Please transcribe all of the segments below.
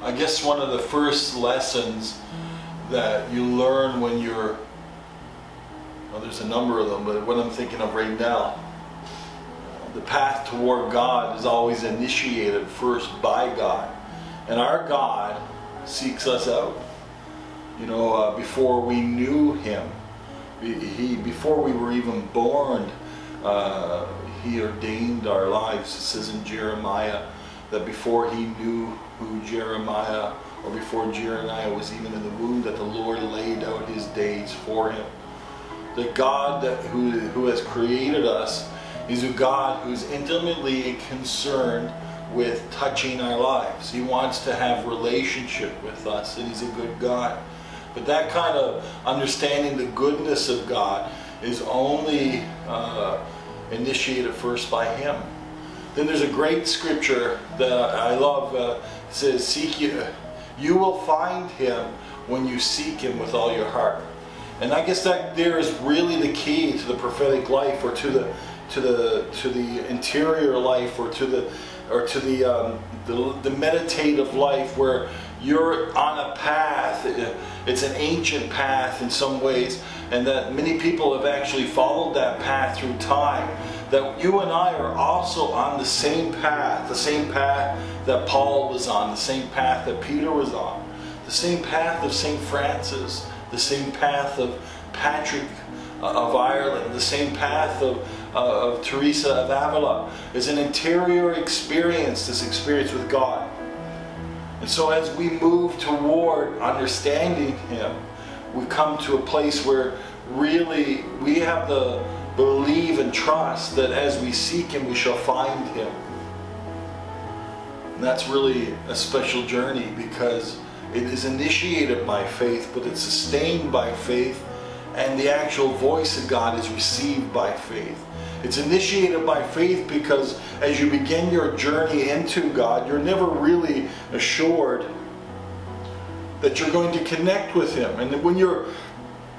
I guess one of the first lessons that you learn when you're, well, there's a number of them, but what I'm thinking of right now, the path toward God is always initiated first by God. And our God seeks us out. You know, before we knew Him, before we were even born, He ordained our lives. It says in Jeremiah that before He knew who Jeremiah, or before Jeremiah was even in the womb, that the Lord laid out His days for him. The God who has created us is a God who's intimately concerned with touching our lives. He wants to have relationship with us, and He's a good God. But that kind of understanding the goodness of God is only initiated first by Him. Then there's a great scripture that I love. It says, "Seek you will find Him when you seek Him with all your heart." And I guess that there is really the key to the prophetic life, or to the interior life, or to the meditative life, where you're on a path. It's an ancient path in some ways, and that many people have actually followed that path through time. That you and I are also on the same path that Paul was on, the same path that Peter was on, the same path of St. Francis, the same path of Patrick of Ireland, the same path of Teresa of Avila. It's an interior experience, this experience with God. And so as we move toward understanding Him, we come to a place where really we have to believe and trust that as we seek Him, we shall find Him. And that's really a special journey, because it is initiated by faith, but it's sustained by faith, and the actual voice of God is received by faith. It's initiated by faith because as you begin your journey into God, you're never really assured that you're going to connect with Him. And when you're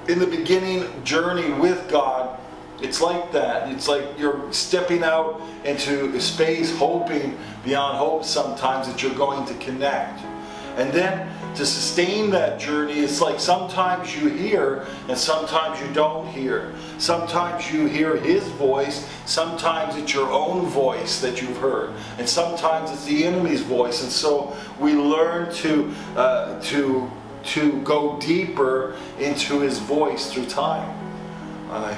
in the beginning journey with God, it's like that. It's like you're stepping out into space, hoping beyond hope sometimes that you're going to connect. And then to sustain that journey, it's like sometimes you hear and sometimes you don't hear. Sometimes you hear His voice, sometimes it's your own voice that you've heard, and sometimes it's the enemy's voice. And so we learn to go deeper into His voice through time.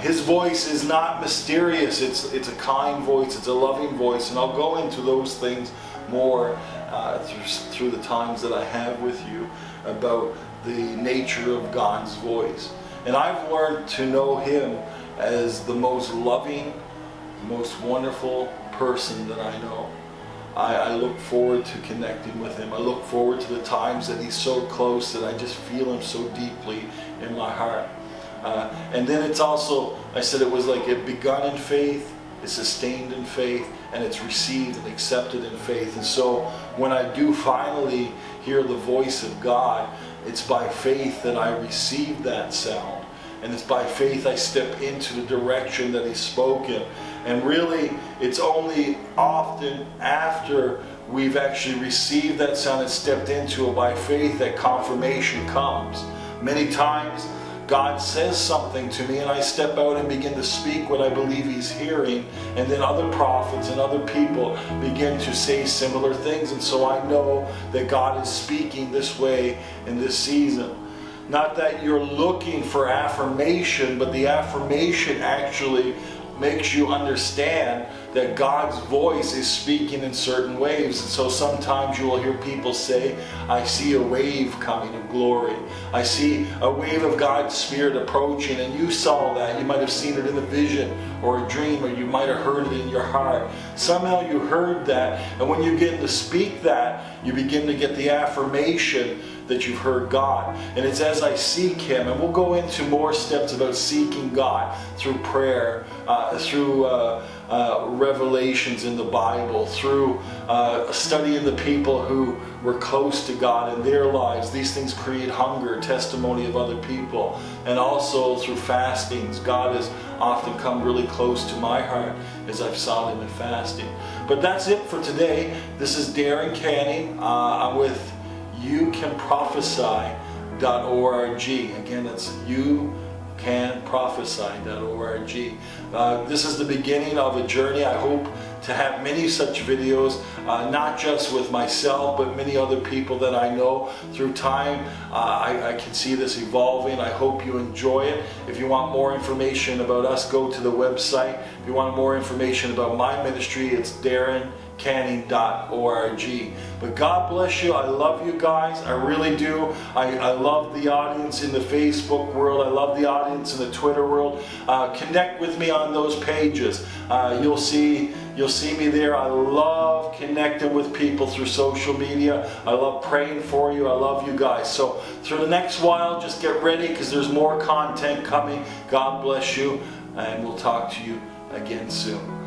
His voice is not mysterious. It's a kind voice. It's a loving voice. And I'll go into those things more through the times that I have with you about the nature of God's voice. And I've learned to know Him as the most loving, most wonderful person that I know. I look forward to connecting with Him. I look forward to the times that He's so close that I just feel Him so deeply in my heart. And then it's also, I said it was like it begun in faith, it's sustained in faith, and it's received and accepted in faith. And so when I do finally hear the voice of God, it's by faith that I receive that sound. And it's by faith I step into the direction that He's spoken. And really, it's only often after we've actually received that sound and stepped into it by faith that confirmation comes. Many times, God says something to me and I step out and begin to speak what I believe He's hearing, and then other prophets and other people begin to say similar things, and so I know that God is speaking this way in this season. Not that you're looking for affirmation, but the affirmation actually makes you understand that God's voice is speaking in certain waves. And so sometimes you will hear people say, I see a wave coming of glory. I see a wave of God's Spirit approaching, and you saw that. You might have seen it in a vision or a dream, or you might have heard it in your heart. Somehow you heard that, and when you begin to speak that, you begin to get the affirmation that you've heard God. And it's as I seek Him, and we'll go into more steps about seeking God through prayer, through revelations in the Bible, through studying the people who were close to God in their lives. These things create hunger, testimony of other people, and also through fastings. God has often come really close to my heart as I've sought Him in fasting. But that's it for today. This is Darren Canning. I'm with youcanprophesy.org. Again, it's youcanprophesy.org. This is the beginning of a journey. I hope to have many such videos, not just with myself, but many other people that I know. Through time, I can see this evolving. I hope you enjoy it. If you want more information about us, go to the website. If you want more information about my ministry, it's darrencanning.org. But God bless you. I love you guys. I really do. I love the audience in the Facebook world. I love the audience in the Twitter world. Connect with me on those pages. You'll see me there. I love connecting with people through social media. I love praying for you. I love you guys. So through the next while, just get ready because there's more content coming. God bless you, and we'll talk to you again soon.